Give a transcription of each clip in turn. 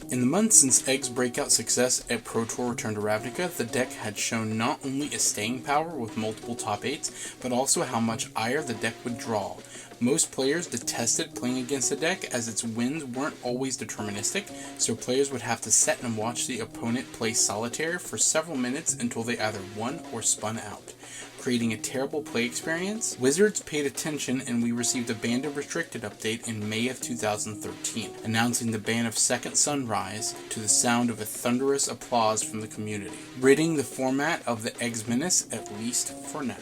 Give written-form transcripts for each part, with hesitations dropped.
In the months since Egg's breakout success at Pro Tour Return to Ravnica, the deck had shown not only a staying power with multiple top 8s, but also how much ire the deck would draw. Most players detested playing against the deck as its wins weren't always deterministic, so players would have to sit and watch the opponent play solitaire for several minutes until they either won or spun out, creating a terrible play experience. Wizards paid attention and we received a Banned and Restricted update in May of 2013, announcing the ban of Second Sunrise to the sound of a thunderous applause from the community, ridding the format of the Egg's Menace, at least for now.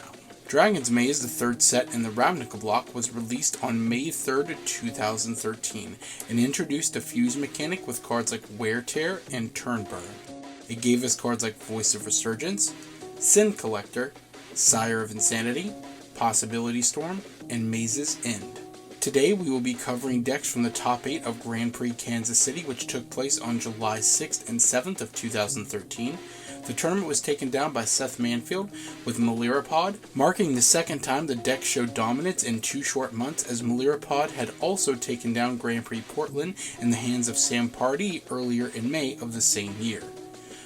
Dragon's Maze, the third set in the Ravnica block, was released on May 3rd, 2013, and introduced a fuse mechanic with cards like Wear Tear and Turn Burn. It gave us cards like Voice of Resurgence, Sin Collector, Sire of Insanity, Possibility Storm, and Maze's End. Today we will be covering decks from the top 8 of Grand Prix Kansas City, which took place on July 6th and 7th of 2013. The tournament was taken down by Seth Manfield with Melirapod, marking the second time the deck showed dominance in 2 short months, as Melirapod had also taken down Grand Prix Portland in the hands of Sam Pardee earlier in May of the same year.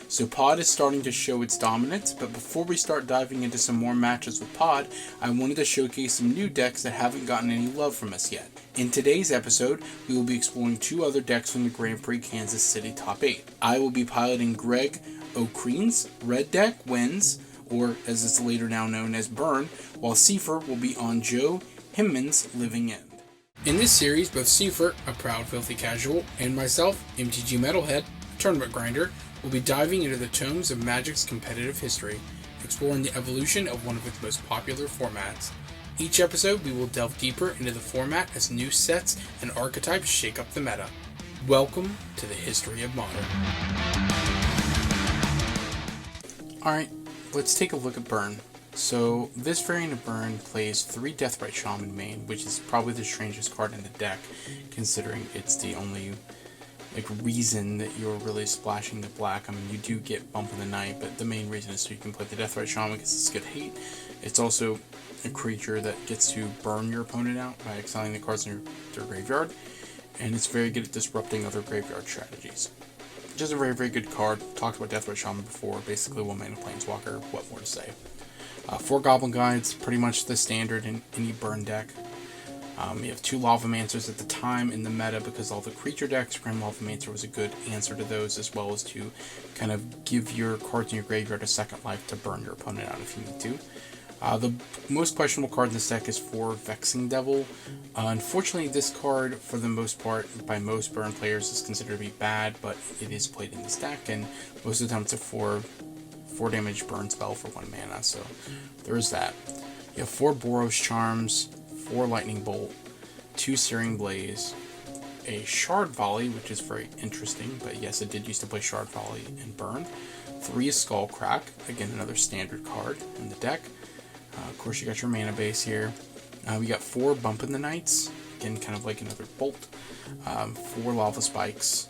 So Pod is starting to show its dominance, but before we start diving into some more matches with Pod, I wanted to showcase some new decks that haven't gotten any love from us yet. In today's episode, we will be exploring 2 other decks from the Grand Prix Kansas City top 8. I will be piloting Greg O'Kreen's Red Deck Wins, or as it's later now known as Burn, while Sefer will be on Joe Himmon's Living End. In this series, both Sefer, a proud filthy casual, and myself, MTG Metalhead, tournament grinder, will be diving into the tomes of Magic's competitive history, exploring the evolution of one of its most popular formats. Each episode, we will delve deeper into the format as new sets and archetypes shake up the meta. Welcome to the History of Modern. Alright, let's take a look at Burn. So, this variant of Burn plays 3 Deathrite Shaman main, which is probably the strangest card in the deck, considering it's the only reason that you're really splashing the black. I mean, you do get Bump in the Night, but the main reason is so you can play the Deathrite Shaman because it's good hate. It's also a creature that gets to burn your opponent out by exiling the cards in their graveyard, and it's very good at disrupting other graveyard strategies. Just a very, very good card. Talked about Deathrite Shaman before. Basically, 1-mana Planeswalker. What more to say? 4 Goblin Guides, pretty much the standard in any burn deck. You have 2 Lavamancers at the time in the meta because all the creature decks. Grim Lavamancers was a good answer to those, as well as to kind of give your cards in your graveyard a second life to burn your opponent out if you need to. The most questionable card in this deck is 4 Vexing Devil. Unfortunately, this card, for the most part, by most burn players, is considered to be bad, but it is played in this deck, and most of the time it's a 4 damage burn spell for 1 mana, so there is that. You have 4 Boros Charms, 4 Lightning Bolt, 2 Searing Blaze, a Shard Volley, which is very interesting, but yes, it did used to play Shard Volley and Burn. 3 Skullcrack, again another standard card in the deck. Of course, you got your mana base here. We got 4 Bump in the Nights, again kind of like another Bolt. 4 Lava Spikes,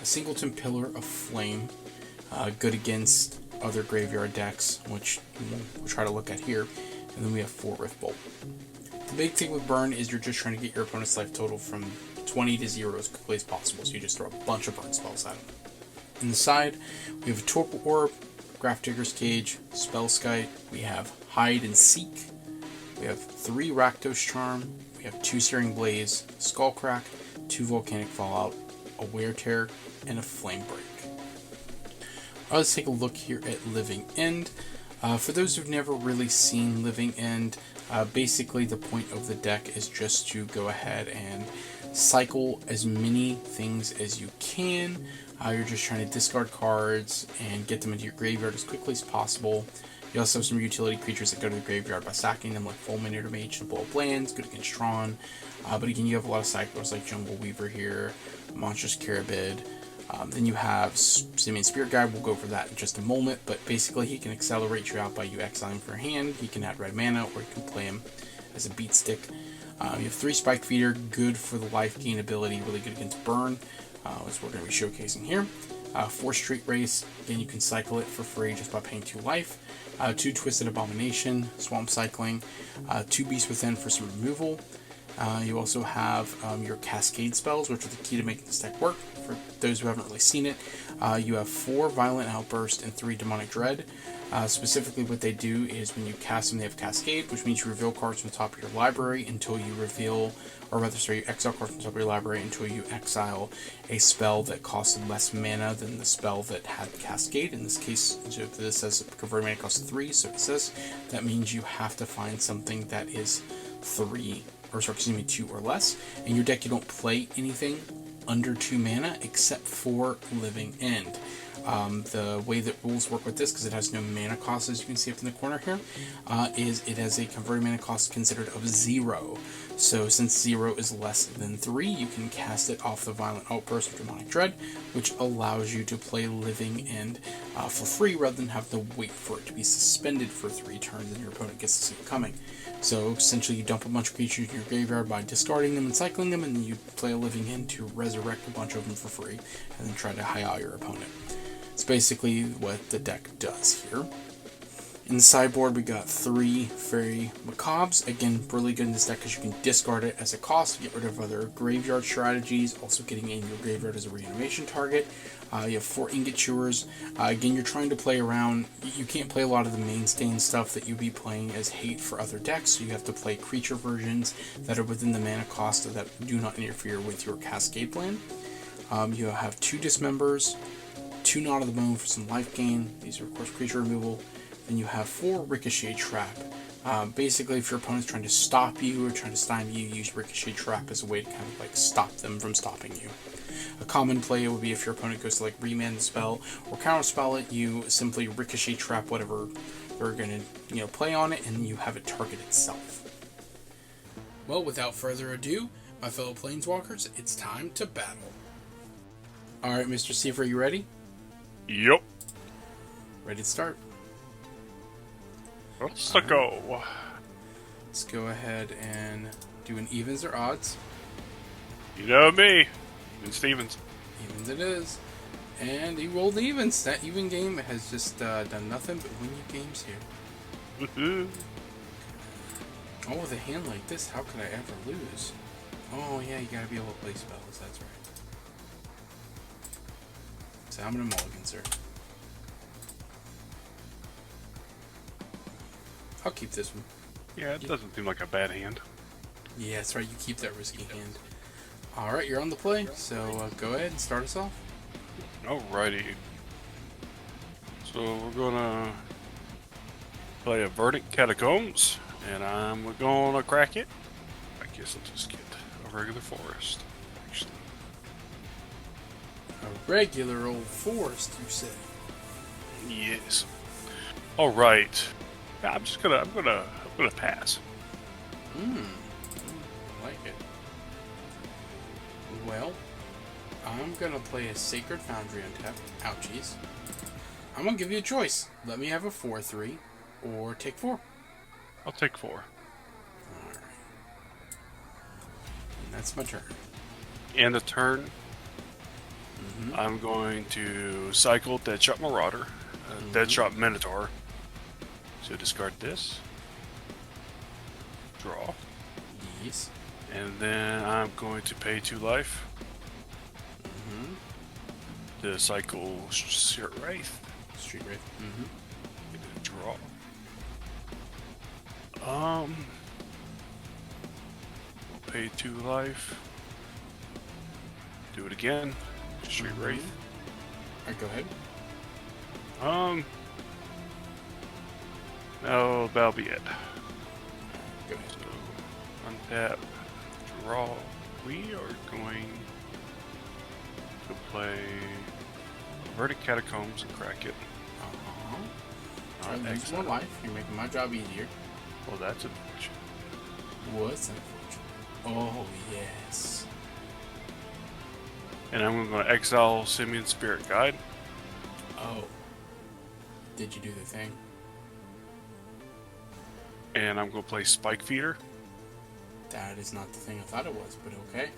a Singleton Pillar of Flame, good against other graveyard decks, which we'll try to look at here. And then we have 4 Rift Bolt. The big thing with Burn is you're just trying to get your opponent's life total from 20 to 0 as quickly as possible, so you just throw a bunch of burn spells at them. In the side, we have a Torpor Orb, Graph Digger's Cage, Spellskite, we have Hide and Seek, we have 3 Rakdos Charm, we have 2 Searing Blaze, Skullcrack, 2 Volcanic Fallout, a Wear Tear, and a Flame Break. Let's take a look here at Living End. For those who've never really seen Living End, basically the point of the deck is just to go ahead and cycle as many things as you can. You're just trying to discard cards and get them into your graveyard as quickly as possible. You also have some utility creatures that go to the graveyard by sacking them, like Fulminator Mage to blow up lands, good against Tron. But again, you have a lot of cyclers like Jungle Weaver here, Monstrous Carabid. Then you have Simeon Spirit Guide. We'll go over that in just a moment, but basically he can accelerate you out by you exiling from your hand. He can add red mana, or you can play him as a beat stick. You have 3 Spike Feeder, good for the life gain ability, really good against Burn, as we're going to be showcasing here. 4 Street Race, again you can cycle it for free just by paying 2 life. 2 Twisted Abomination, Swamp Cycling, 2 Beast Within for some removal. You also have your Cascade spells, which are the key to making this deck work. for those who haven't really seen it, you have 4 Violent Outburst and 3 Demonic Dread. Specifically, what they do is when you cast them, they have Cascade, which means you reveal cards from the top of your library until you reveal, or rather, sorry, you exile cards from the top of your library until you exile a spell that costs less mana than the spell that had Cascade. In this case, this says converted mana costs 3, so it says that means you have to find something that is 2 or less. In your deck, you don't play anything under 2 mana except for Living End. The way that rules work with this, because it has no mana cost, as you can see up in the corner here, is it has a converted mana cost considered of 0. So since 0 is less than 3, you can cast it off the Violent Outburst or Demonic Dread, which allows you to play Living End for free rather than have to wait for it to be suspended for 3 turns and your opponent gets to see it coming. So essentially you dump a bunch of creatures in your graveyard by discarding them and cycling them, and then you play a Living End to resurrect a bunch of them for free and then try to high out your opponent. It's basically what the deck does here. In the sideboard, we got 3 Fairy Macabres. Again, really good in this deck because you can discard it as a cost to get rid of other graveyard strategies, also getting in your graveyard as a reanimation target. You have 4 Ingot Chewers. Again, you're trying to play around. You can't play a lot of the mainstay stuff that you'd be playing as hate for other decks, so you have to play creature versions that are within the mana cost that do not interfere with your Cascade plan. You have 2 Dismembers, 2 Knot of the Bone for some life gain. These are, of course, creature removal. Then you have 4 Ricochet Trap. Basically, if your opponent's trying to stop you or trying to stymie you, use Ricochet Trap as a way to kind of like stop them from stopping you. A common play would be if your opponent goes to like remand the spell or counterspell it, you simply Ricochet Trap whatever they're going to play on it, and you have it target itself. Well, without further ado, my fellow Planeswalkers, it's time to battle. Alright, Mr. Sefer, you ready? Yep. Ready to start. Let's go. Let's go ahead and do an evens or odds. You know me. And Stevens. Evens it is. And he rolled evens. That even game has just done nothing but win you games here. Woohoo. Oh, with a hand like this, how could I ever lose? Oh, yeah, you gotta be able to play spells. That's right. So I'm gonna mulligan, sir. I'll keep this one. Yeah, it doesn't seem like a bad hand. Yeah, that's right. You keep that risky hand. Alright, you're on the play, so go ahead and start us off. Alrighty. So we're gonna play a Verdant Catacombs, and I'm gonna crack it. I guess I'll just get a regular forest, actually. A regular old forest, you said? Yes. Alright. I'm gonna pass. I like it. Well, I'm gonna play a Sacred Foundry on tap. Ouchies. I'm gonna give you a choice. Let me have a 4/3, or take 4. I'll take 4. Alright. That's my turn. And a turn. I'm going to cycle Deadshot Marauder, Deadshot Minotaur. So discard this. Draw. Yes. And then I'm going to pay 2 life. To cycle Street Wraith. Street Wraith. Draw. We'll pay 2 life. Do it again. Street Wraith. Alright, go ahead. No, that'll be it. Go ahead. So, untap, draw. We are going to play Verdant Catacombs and crack it. Alright, thanks more life. You're making my job easier. Well, that's unfortunate. What's unfortunate? Oh, yes. And I'm going to exile Simian Spirit Guide. Oh. Did you do the thing? And I'm going to play Spike Feeder. That is not the thing I thought it was, but okay.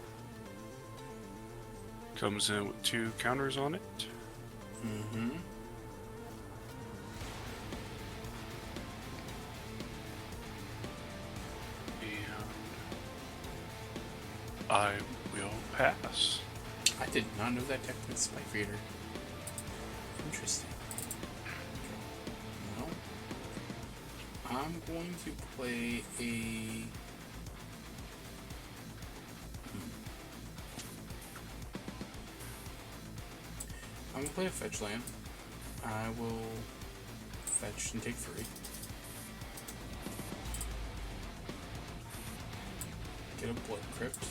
Comes in with 2 counters on it. And I will pass. I did not know that deck with Spike Feeder. Interesting. Well, I'm going to play a... I'm going to play a fetch land. I will fetch and take 3. Get a Blood Crypt.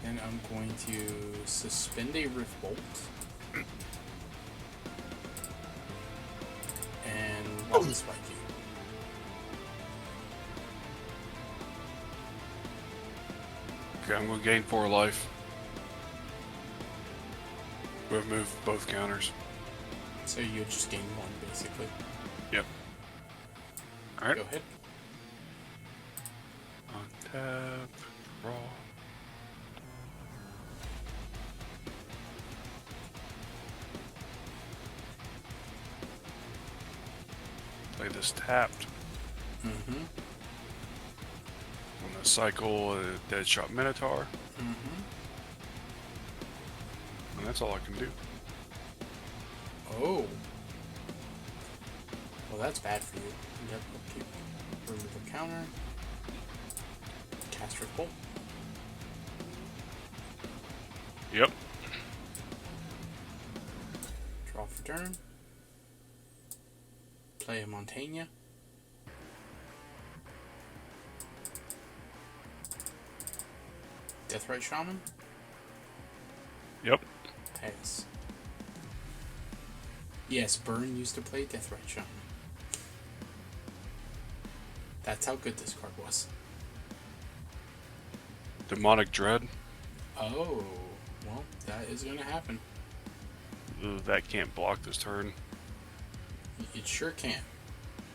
Then I'm going to suspend a Rift Bolt. And Wild Spike you. Okay, I'm going to gain 4 life. We'll move both counters. So you just gain 1, basically. Yep. Alright. Go ahead. Untap. Draw. Play this tapped. Mm-hmm. I'm going to cycle a Deadshot Minotaur. Mm-hmm. And that's all I can do. Oh. Well, that's bad for you. Yep, okay. Remove a counter. Cast Rift Bolt. Yep. Draw for turn. Play a Montaigne. Deathrite Shaman. Yep. Pass. Yes, Burn used to play Deathrite Shaman. That's how good this card was. Demonic Dread. Oh, well, that is going to happen. Ugh, that can't block this turn. It sure can.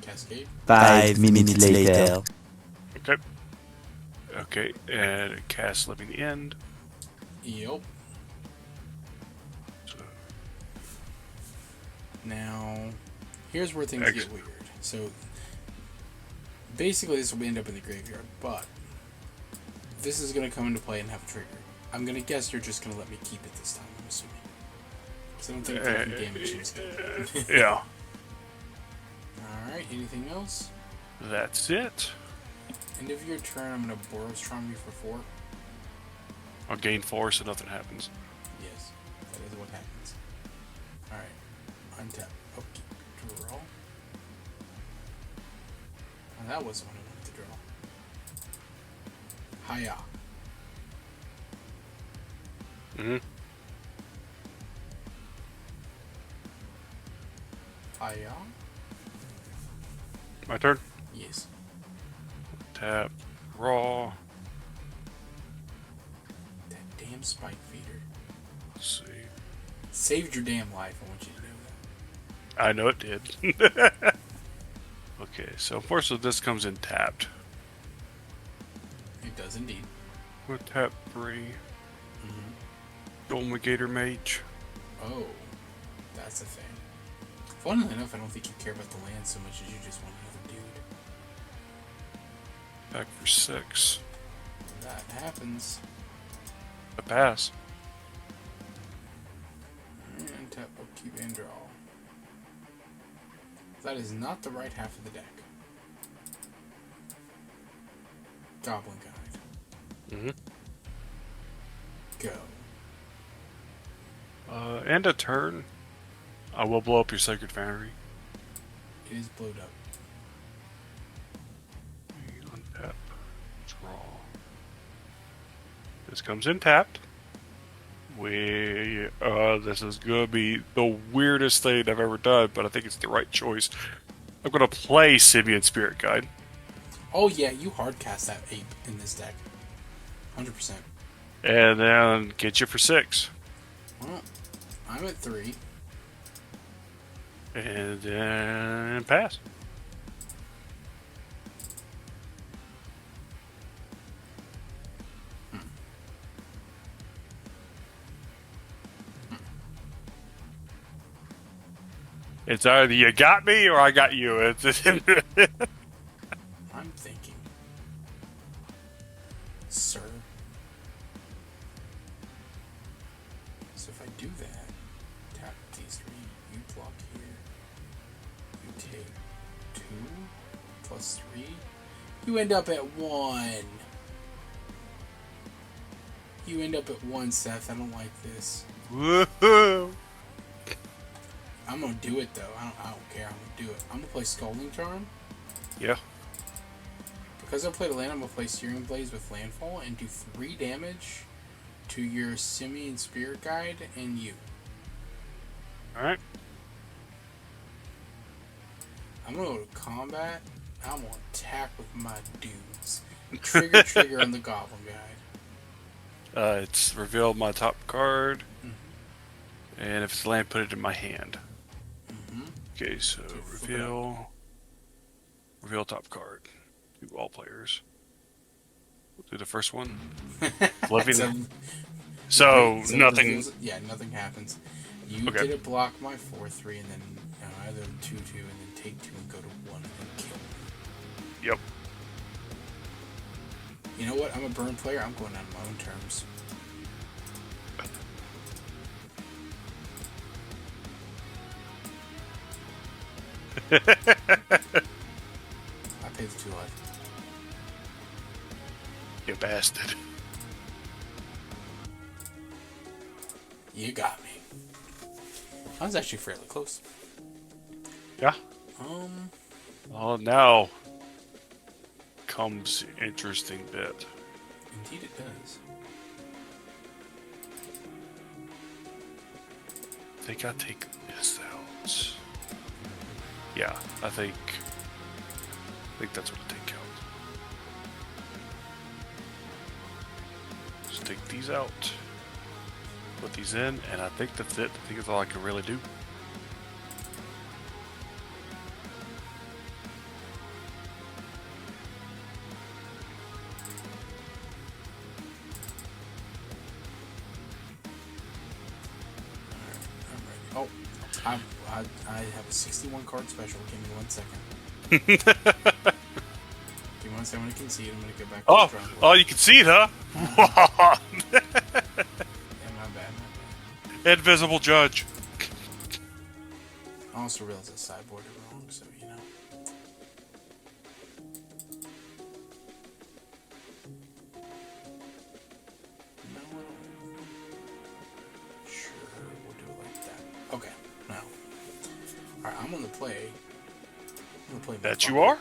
Cascade. 5 minutes later. Okay. Okay, and cast Living End. Yep. So, Now, here's where things Ex- get weird. So, basically, this will end up in the graveyard, but this is going to come into play and have a trigger. I'm going to guess you're just going to let me keep it this time, I'm assuming. Because I don't think taking damage is good. yeah. Alright, anything else? That's it. End of your turn, I'm going to Boros you for 4. I'll gain 4 so nothing happens. Yes, that is what happens. Alright, untap. Okay, draw. Oh, that was the one I wanted to draw. Hiya. Mm-hmm. Hiya? My turn. Yes. Tap. Raw. That damn Spike Feeder. Let's see. Saved your damn life, I want you to know that. I know it did. Okay, so unfortunately this comes in tapped. It does indeed. We'll tap 3. Dolmigator Mage. Oh, that's the thing. Funnily enough, I don't think you care about the land so much as you just want another dude. Back for 6. That happens. A pass. And tap, upkeep, and draw. That is not the right half of the deck. Goblin Guide. Mm-hmm. Go. End of turn. I will blow up your Sacred Foundry. It is blowed up. Untap. Draw. This comes in tapped. This is gonna be the weirdest thing I've ever done, but I think it's the right choice. I'm gonna play Simeon Spirit Guide. Oh yeah, you hardcast that ape in this deck. 100%. And then get you for 6. Well, I'm at 3. And then pass. It's either you got me or I got you. I'm thinking. sir. So if I do that, tap these three, you block here, you take 2 plus 3, you end up at 1. You end up at 1, Seth. I don't like this. Woohoo! I'm gonna do it though. I don't care. I'm gonna do it. I'm gonna play Scalding Charm. Yeah. Because I played a land, I'm gonna play Searing Blaze with Landfall and do 3 damage to your Simian Spirit Guide and you. Alright. I'm gonna go to combat. I'm gonna attack with my dudes. Trigger on the Goblin Guide. It's reveal my top card. Mm-hmm. And if it's land, put it in my hand. Mm-hmm. Okay, so reveal top card to all players. We'll do the first one. Flipping. So nothing. Yeah, nothing happens. You Okay. get to block my 4/3 and then either 2/2 and then take 2 and go to 1 and then kill me. Yep. You know what? I'm a burn player. I'm going on my own terms. I paid the 2 life. You bastard. You got me. I was actually fairly close. Yeah. Well, now comes the interesting bit. Indeed it does. I think I take this out. Yeah, I think that's what I take out. Just take these out, put these in, and I think that's it. I think that's all I can really do. Oh, I have a 61 card special. Give me 1 second. Give me 1 second. When I concede, I'm gonna get back to the drawing board. Oh, you can see it, huh? Yeah, my bad. Invisible judge. I also realized I sideboarded wrong, so you know. No, sure, we'll do it like that. Okay, now. Alright, I'm on the play. I'm gonna play my That you fucker. are?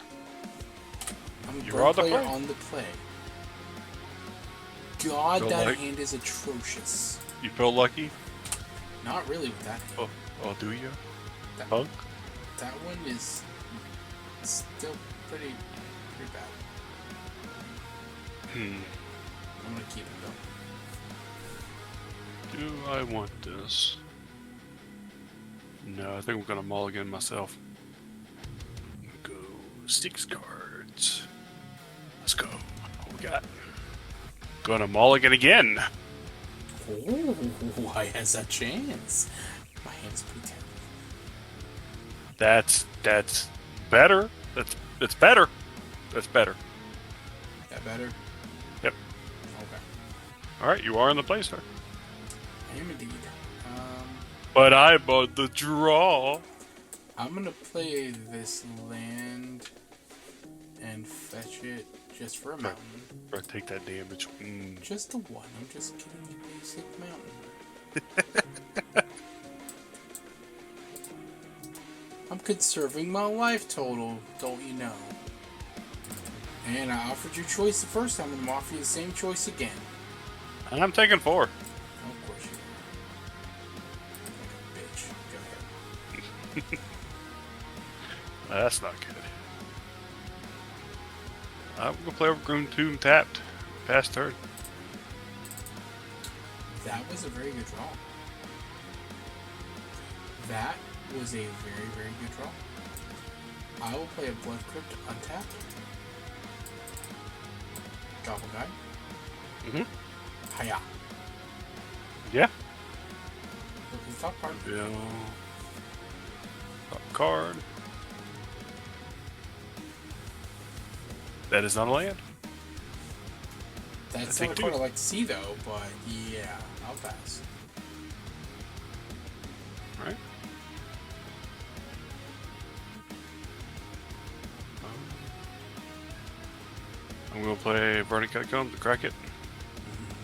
I'm a You're burn on the player play. on the play. God, Feel that like- hand is atrocious. You feel lucky? Not really with that hand. Oh, do you? That, Punk? that one is still pretty bad. I'm gonna keep it though. Do I want this? No, I think I'm gonna mulligan myself. Go 6 cards. Let's go. What we got? Gonna mulligan again. Oh, why has a chance? My hand's pretty terrible. That's better. That's better. That's better. That better? Yep. Okay. All right, you are in the play, sir. I am indeed. But I bought the draw. I'm gonna play this land and fetch it just for a mountain. Or take that damage. Just the one. I'm just getting a basic mountain. I'm conserving my life total, don't you know? And I offered you choice the first time, and I'm offering you the same choice again. I'm taking 4. Oh, of course you are. Like a bitch. Go ahead. That's not good. I'm gonna play over Groom Tomb tapped. Past turn. That was a very good draw. That was a very, very good draw. I will play a Blood Crypt untapped. Goblin Guide. Hiya. Yeah. Look at the top card. Reveal. Top card. That is not a land. That's I not a think card I like to see, though, but yeah, I'll pass. Alright. I'm gonna play Verdant Catacomb to crack it.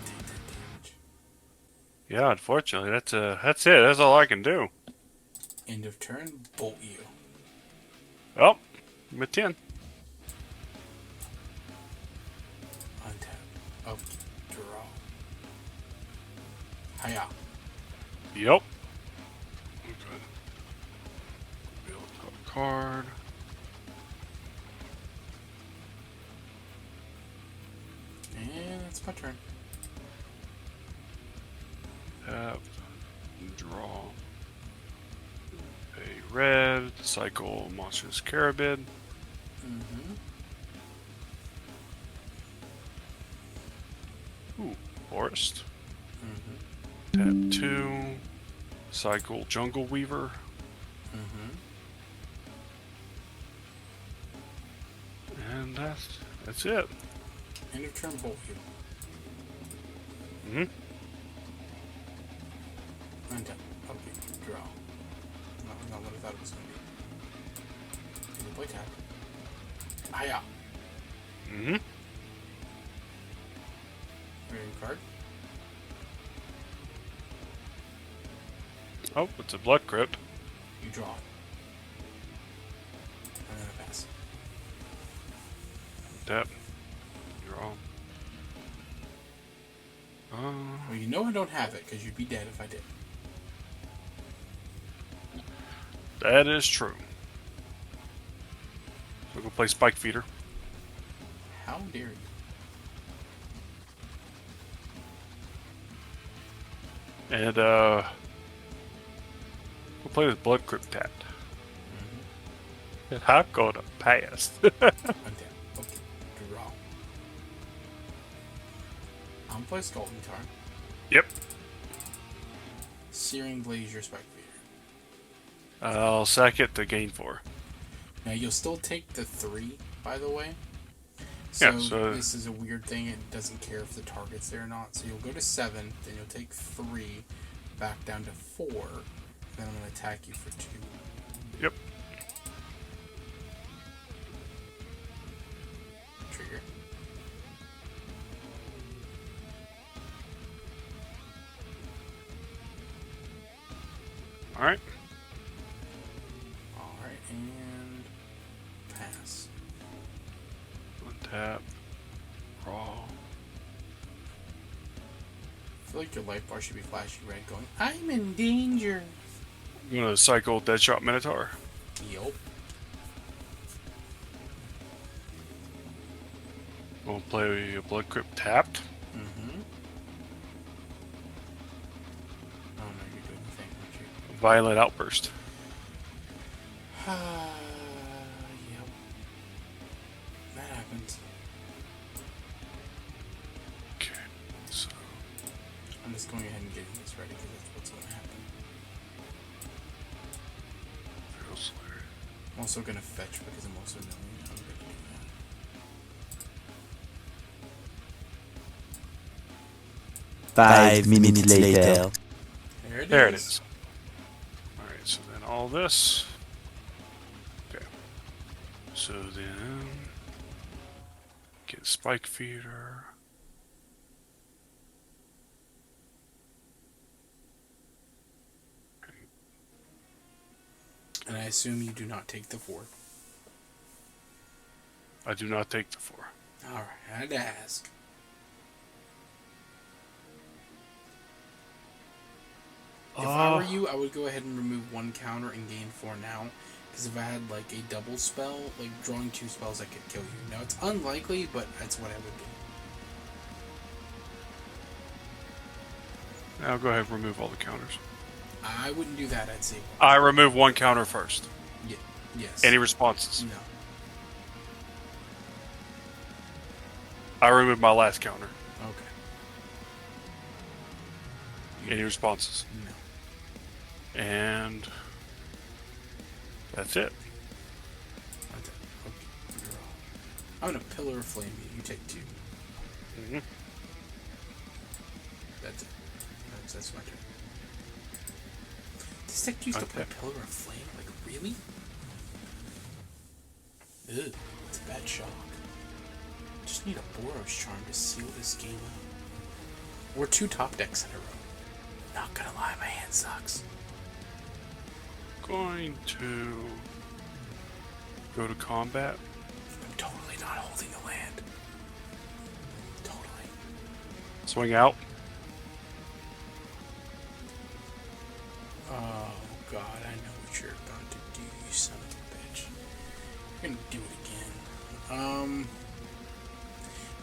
Take that damage. Yeah, unfortunately, that's it. That's all I can do. End of turn, bolt you. Oh, I'm at 10. Untap. Oh, draw. Hiya. Yep. Okay. Build top card. And it's my turn. Tap. Draw. A red. Cycle Monstrous Carabid. Mm-hmm. Ooh, Forest. Mm-hmm. Tap 2. Cycle Jungle Weaver. Mm-hmm. And that's it. End of turn, bolt you. Mm-hmm. Untap. Okay, draw. Not what I thought it was going to be. Play tap. Hiya. Mm-hmm. Very card. Oh, it's a Blood Crypt. You draw it. And then I pass. Tap. Draw. Well, you know I don't have it, because you'd be dead if I did. That is true. We're gonna play Spike Feeder. How dare you? And we'll play with Blood Crypt tapped. And I'm gonna pass. Untap. Okay, draw. I'm play Skeleton Tar. Yep. Searing Blaze your Spike Feeder. I'll sack it to gain 4. Now you'll still take the 3, by the way. So, Yeah, so this is a weird thing. It doesn't care if the target's there or not. So you'll go to 7, then you'll take 3, back down to 4. Then I'm going to attack you for 2. Yep. Trigger. Alright. Alright, and pass. Untap. Raw. I feel like your life bar should be flashing red going, I'm in danger. I'm gonna cycle Deadshot Minotaur. Yup. We'll play a Blood Crypt tapped. Mm-hmm. Oh no, you're doing the thing, aren't you? Violent Outburst. Yep. That happens. Okay. So I'm just going ahead and getting this ready because that's what's going to happen. Feral Slayer. I'm also going to fetch because I'm also knowing I'm going to do that. Five minutes later. There it is. Alright, so then all this. Okay. So then get Spike Feeder. And I assume you do not take the 4. I do not take the 4. Alright, I had to ask. If I were you, I would go ahead and remove 1 counter and gain 4 now. Because if I had like a double spell, like drawing 2 spells, I could kill you. Now it's unlikely, but that's what I would do. Now go ahead and remove all the counters. I wouldn't do that, I'd say. I remove 1 counter first. Yes. Any responses? No. I remove my last counter. Okay. Any responses? No. And that's it. Okay. Draw. I'm gonna Pillar of Flame you. You take 2. Mm-hmm. So that's my turn. This deck used to play Okay. Pillar of Flame? Like, really? Ugh, it's a bad shock. Just need a Boros Charm to seal this game out. Or 2 top decks in a row. Not gonna lie, my hand sucks. Going to go to combat. I'm totally not holding the land. Totally. Swing out. Oh god, I know what you're about to do, you son of a bitch. You're gonna do it again.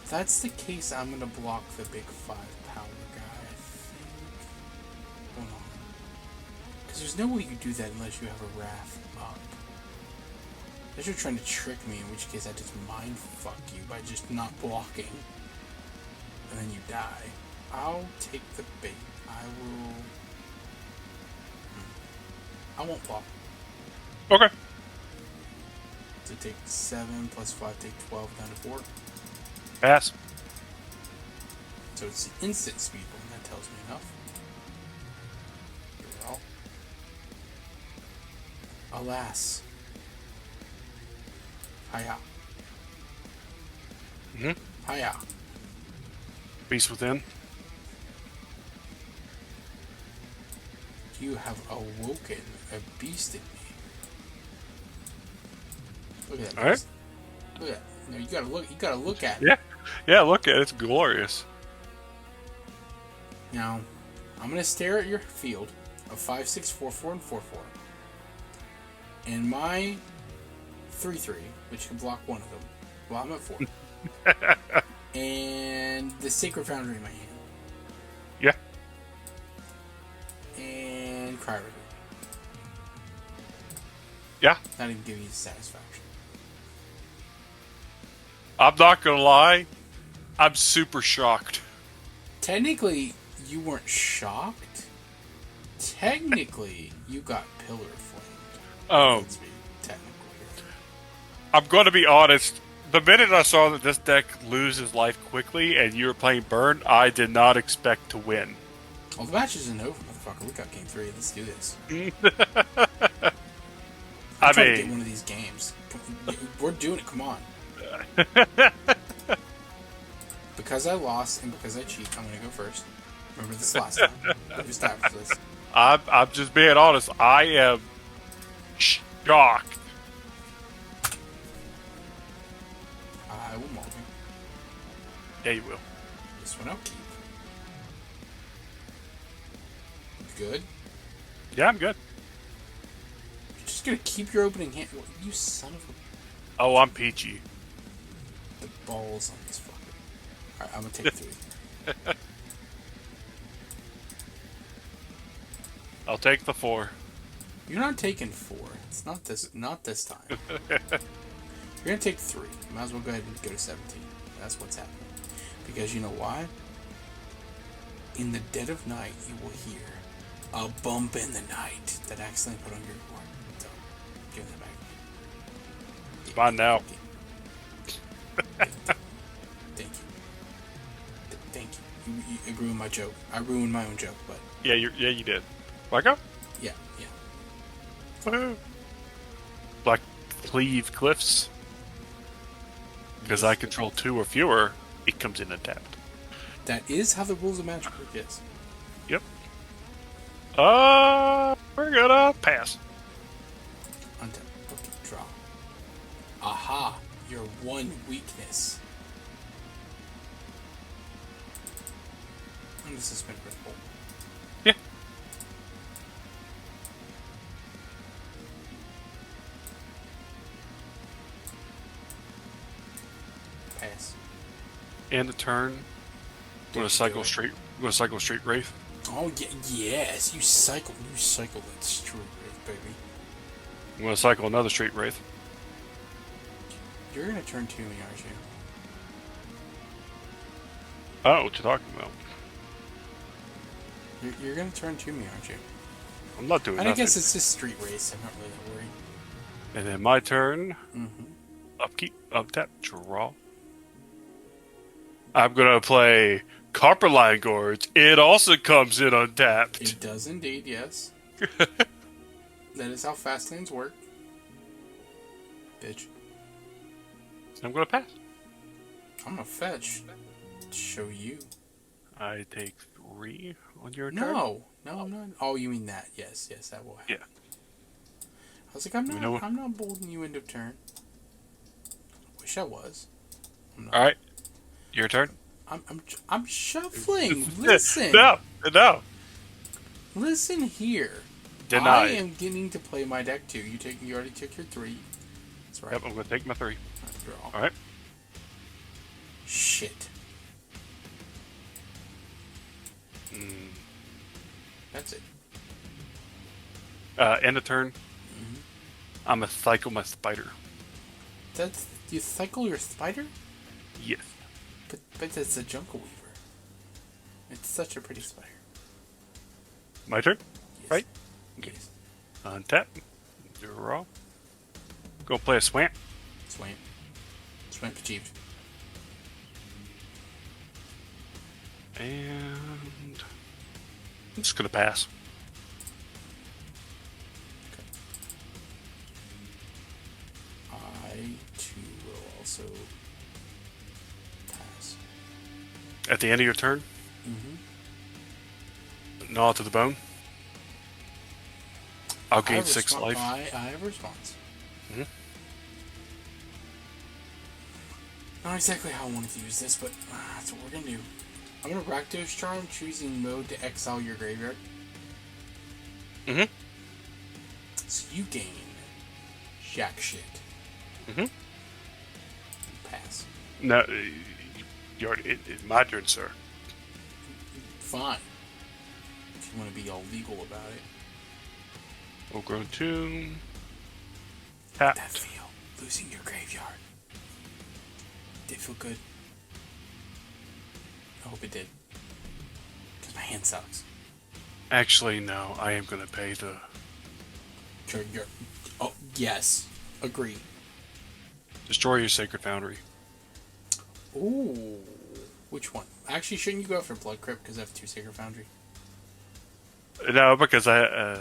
If that's the case, I'm gonna block the big 5 power guy, I think. Hold on. Because there's no way you do that unless you have a Wrath up. Unless you're trying to trick me, in which case I just mind fuck you by just not blocking. And then you die. I'll take the bait. I won't block. Okay. So take 7 plus 5, take 12 down to 4. Pass. So it's instant speed, and that tells me enough. Well, alas. Hiya. Hiya. Beast within. You have awoken a beast in me. Look at that. All right. Beast. Look at that. No, you gotta look at it. Yeah. Yeah, look at it. It's glorious. Now, I'm gonna stare at your field of 5, 6, 4, 4, and 4, 4. And my 3, 3, which can block one of them. Well, I'm at 4. And the Sacred Foundry in my hand. Yeah. And Cry River. Yeah. Not even giving you satisfaction. I'm not gonna lie. I'm super shocked. Technically, you weren't shocked. Technically, you got Pillar Flamed. Let's be technical here. I'm going to be honest. The minute I saw that this deck loses life quickly and you were playing Burn, I did not expect to win. Well, the match isn't over, motherfucker. We got game 3. Let's do this. I Try to get mean, one of these games. We're doing it. Come on. Because I lost and because I cheat, I'm gonna go first. Remember this last time. We established this. I'm just being honest. I am shocked. I will mulligan. Yeah, you will. This one I'll keep. Good. Yeah, I'm good. You're just gonna keep your opening hand. You son of a... Oh, I'm peachy. The balls on this fucker. Alright, I'm gonna take 3. I'll take the 4. You're not taking 4. It's not this time. You're gonna take 3. You might as well go ahead and go to 17. That's what's happening. Because you know why? In the dead of night, you will hear a bump in the night that accidentally put on your board. So, give that back. It's mine now. Thank you. Thank you. You ruined my joke. I ruined my own joke, but Yeah, you did. Will I go? yeah. Woohoo. Black Cleave Cliffs. Because I control 2 or fewer, it comes in untapped. That is how the rules of Magic work is. Yep. We're gonna pass. Untap. Okay, draw. Aha! Your one weakness. I'm gonna suspend Ripple. Yeah. Pass. And a turn. I'm gonna cycle straight. I'm gonna cycle straight Wraith. Oh yeah, yes! You cycled that straight Wraith, baby. I'm gonna cycle another straight Wraith. You're gonna turn to me, aren't you? I don't know what you're talking about. You're gonna turn to me, aren't you? I'm not doing And I nothing. guess it's just street race. I'm not really that worried. And then my turn. Mm-hmm. Upkeep, untap, draw. I'm gonna play Carperline Gorge. It also comes in untapped. It does indeed, yes. That is how fast lanes work. Bitch. I'm gonna pass. I'm gonna fetch. Show you. I take 3 on your turn. No, I'm not. Oh, you mean that? Yes, that will happen. Yeah. I was like, I'm not bolting you into turn. Wish I was. I'm not. All right, your turn. I'm shuffling. Listen. No. Listen here. Denied. I am getting to play my deck too. You already took your 3. That's right. Yep, I'm gonna take my 3. Draw. All right. Shit. That's it. End of turn. I'm gonna cycle my spider. You cycle your spider? Yes. But that's a Jungle Weaver. It's such a pretty spider. My turn. Yes. Right. Yes. Untap. Draw. Go play a swamp. Swamp achieved. And I'm just gonna pass. I too will also pass. At the end of your turn. Gnaw to the bone. I'll gain 6 life. I have a response. Not exactly how I wanted to use this, but that's what we're gonna do. I'm gonna Rakdos Charm, choosing mode to exile your graveyard. So you gain jack shit. Pass. No, you already. It's my turn, sir. Fine. If you want to be all legal about it. Overgrown tomb. That Tapped. feel, losing your graveyard. Did it feel good? I hope it did. Because my hand sucks. Actually, no. I am gonna pay the. Oh, yes. Agree. Destroy your Sacred Foundry. Ooh. Which one? Actually, shouldn't you go for Blood Crypt because I have 2 Sacred Foundry? No, because there's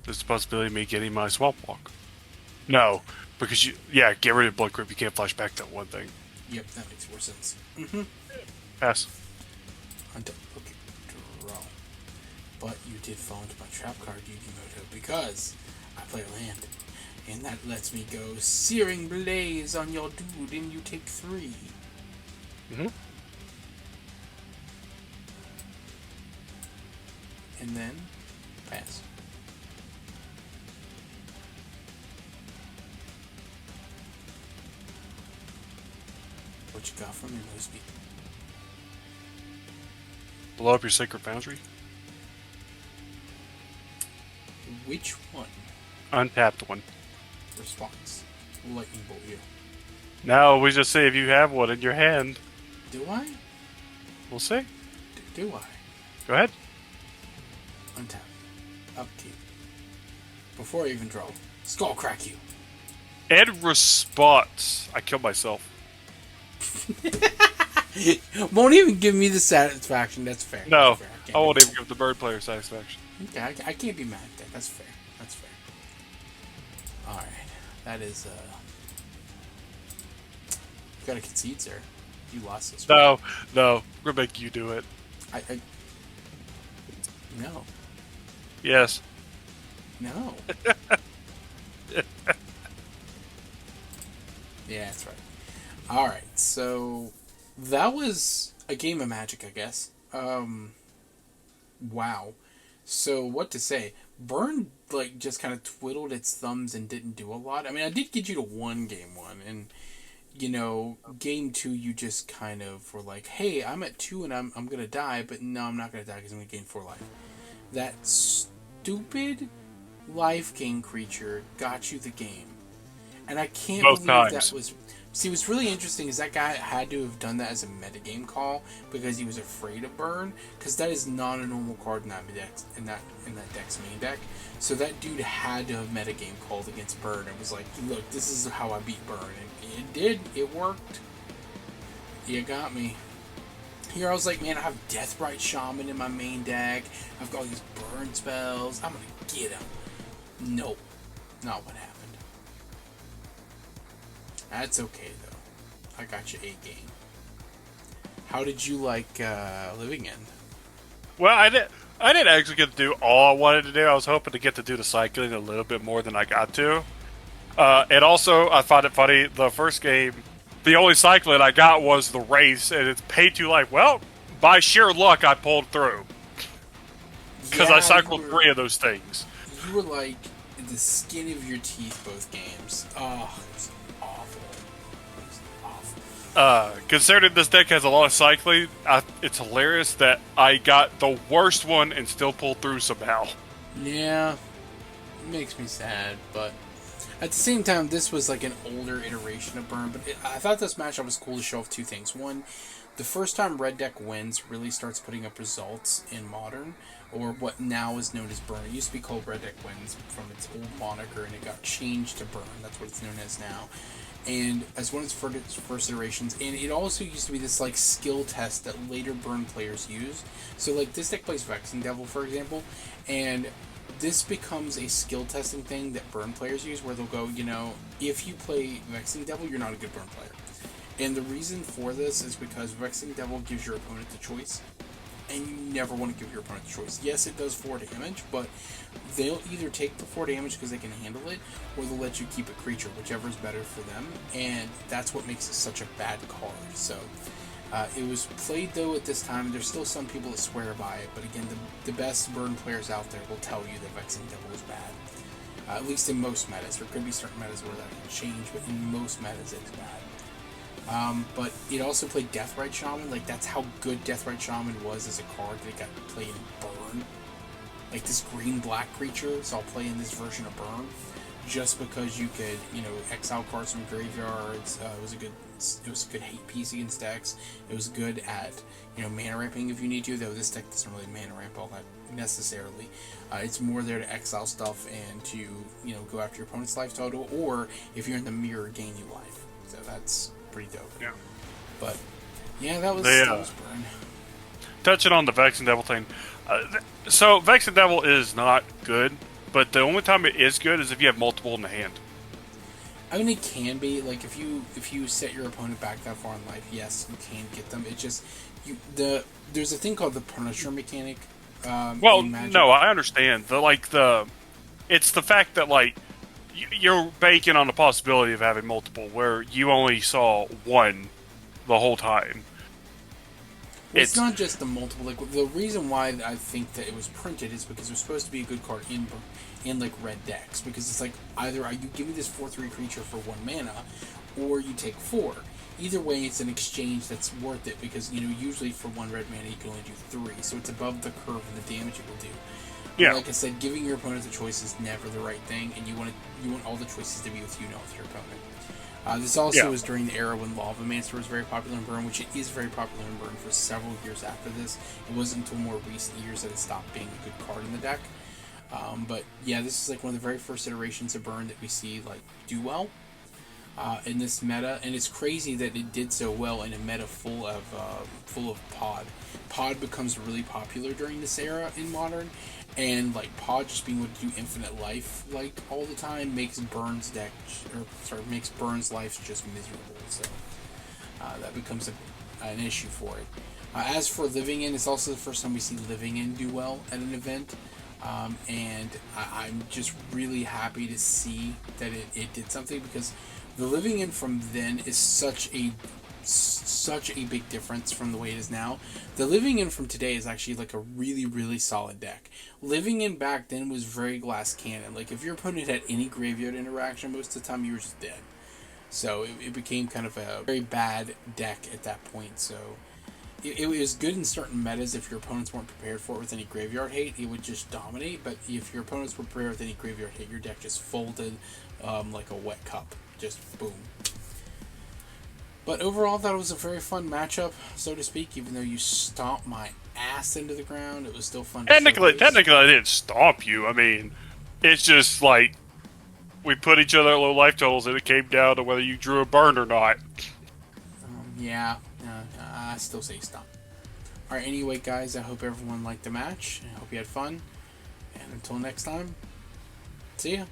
the possibility of me getting my Swamp Walk. No, because get rid of Blood Crypt. You can't flash back that one thing. Yep, that makes more sense. Pass. Okay, draw. But you did fall into my trap card, Yugimoto, because I play a land. And that lets me go Searing Blaze on your dude, and you take 3. And then pass. What you got from me, Mosby? Blow up your Sacred Foundry. Which one? Untapped one. Response. Lightning bolt you. No, we just say if you have one in your hand. Do I? We'll see. Do I? Go ahead. Untap. Upkeep. Before I even draw. Skull crack you. And response. I killed myself. Won't even give me the satisfaction. That's fair. No, That's fair. I won't even give the bird player satisfaction. Okay, I can't be mad at that. That's fair. That's fair. Alright. That is, You gotta concede, sir. You lost this one. No. We're gonna make you do it. No. Yes. No. Yeah, that's right. Alright, so that was a game of Magic, I guess. Wow. So, what to say? Burn, just kind of twiddled its thumbs and didn't do a lot. I mean, I did get you to win game 1, and, game 2, you just kind of were like, hey, I'm at 2 and I'm gonna die, but no, I'm not gonna die because I'm gonna gain 4 life. That stupid life gain creature got you the game. And I can't Both believe times. that was... See, what's really interesting is that guy had to have done that as a metagame call because he was afraid of burn, because that is not a normal card in that deck's main deck. So that dude had to have metagame called against burn and was like, look, this is how I beat burn. And it did. It worked. You got me. Here I was like, man, I have Deathbright Shaman in my main deck. I've got all these burn spells. I'm gonna get him. Nope, not what happened. That's okay though. I got you a game. How did you like Living End? Well, I didn't actually get to do all I wanted to do. I was hoping to get to do the cycling a little bit more than I got to. And also, I found it funny, the first game, the only cycling I got was the race, and it's paid to life. Well, by sheer luck, I pulled through. Because I cycled 3 of those things. You were like the skin of your teeth both games. Oh, it was awful. It was awful. Considering this deck has a lot of cycling, it's hilarious that I got the worst one and still pulled through somehow. Yeah, it makes me sad, but at the same time, this was like an older iteration of Burn. But I thought this matchup was cool to show off 2 things. One, the first time Red deck wins really starts putting up results in Modern, or what now is known as Burn. It used to be called Red deck wins from its old moniker, and it got changed to Burn. That's what it's known as now. And as one of its first iterations, and it also used to be this like skill test that later Burn players use. So like this deck plays Vexing Devil, for example, and this becomes a skill testing thing that Burn players use, where they'll go, you know, if you play Vexing Devil, you're not a good Burn player. And the reason for this is because Vexing Devil gives your opponent the choice, and you never want to give your opponent the choice. Yes, it does 4 damage, but they'll either take the 4 damage because they can handle it, or they'll let you keep a creature, whichever is better for them, and that's what makes it such a bad card. So it was played, though, at this time. There's still some people that swear by it, but again, the best Burn players out there will tell you that Vexing Devil is bad. At least in most metas. There could be certain metas where that can change, but in most metas it is bad. But it also played Deathbright Shaman. Like, that's how good Deathbright Shaman was as a card, that it got played in Burn. Like, this green-black creature, so I'll play in this version of Burn, just because you could, you know, exile cards from graveyards. It was a good hate piece against decks. It was good at, you know, mana ramping if you need to, though this deck doesn't really mana ramp all that necessarily. It's more there to exile stuff and to, you know, go after your opponent's life total, or if you're in the mirror, gain you life. So that's pretty dope. Yeah. But yeah, that was Burn. Touching on the Vexing Devil thing, so Vexing Devil is not good, but the only time it is good is if you have multiple in the hand. I mean, it can be like if you set your opponent back that far in life, yes, you can get them. It just there's a thing called the Punisher mechanic. Well, no, I understand it's the fact that like you're banking on the possibility of having multiple, where you only saw one the whole time. Well, it's not just the multiple. Like, the reason why I think that it was printed is because it was supposed to be a good card in like red decks. Because it's like either you give me this 4/3 creature for 1 mana, or you take 4. Either way, it's an exchange that's worth it, because, you know, usually for 1 red mana you can only do 3, so it's above the curve of the damage it will do. Yeah. Like I said, giving your opponent the choice is never the right thing, and you want all the choices to be with you, not with your opponent. This also was during the era when Lavamancer was very popular in Burn, which it is very popular in Burn for several years after this. It wasn't until more recent years that it stopped being a good card in the deck. But yeah, this is like one of the very first iterations of Burn that we see like do well in this meta, and it's crazy that it did so well in a meta full of Pod. Pod becomes really popular during this era in Modern, and like Pod just being able to do infinite life like all the time makes Burn's life just miserable. So that becomes an issue for it. As for Living In, it's also the first time we see Living In do well at an event. And I'm just really happy to see that it did something, because the Living In from then is such a big difference from the way it is now. The Living In from today is actually like a really, really solid deck. Living In back then was very glass cannon. Like, if your opponent had any graveyard interaction, most of the time you were just dead. So it became kind of a very bad deck at that point. So it was good in certain metas. If your opponents weren't prepared for it with any graveyard hate, it would just dominate. But if your opponents were prepared with any graveyard hate, your deck just folded like a wet cup. Just boom. But overall, I thought it was a very fun matchup, so to speak. Even though you stomped my ass into the ground, it was still fun. Technically, I didn't stomp you. I mean, it's just like we put each other at low life totals, and it came down to whether you drew a burn or not. Yeah, I still say stomp. Alright, anyway, guys, I hope everyone liked the match. I hope you had fun. And until next time, see ya.